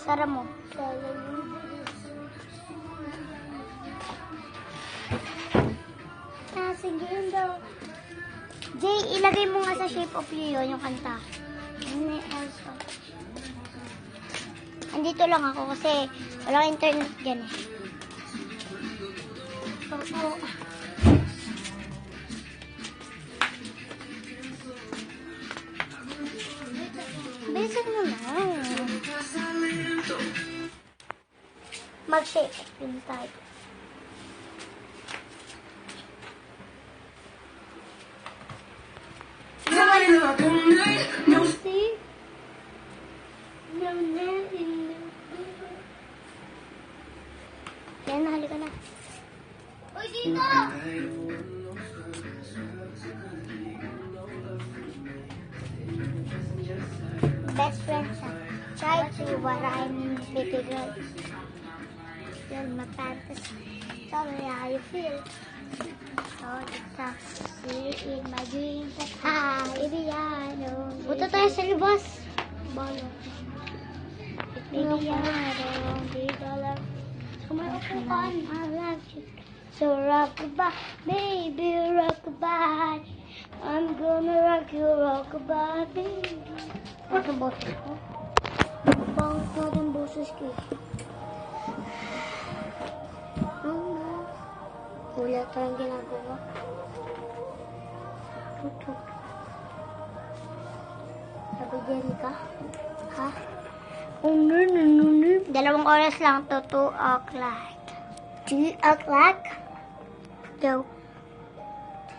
Sara mo. Sige daw. Jay, ilagay mo nga sa Shape of You yung kanta. Andito lang ako kasi walang internet dyan eh. Bilisan mo na. Mag-shape of You tayo. Yan, halika na. Uy, dito! Best friends, try to what I'm pretty girl. You're my fantasy. Tell me how you feel. So it's see in my dreams that baby I know. Punta tayo sa libas. Bala. Baby I don't need a love. Kumaupukan, I love you. So rock-a-bye, baby, rock-a-bye. I'm gonna rock you, rock-a-bye, baby. Ano ang boses ko? Bakit na rin boses ko? Wala tayong ginagawa. Tutok. Sabi dyan ka? Ha? Dalawang oras lang to, 2 o'clock. 2 o'clock? Go.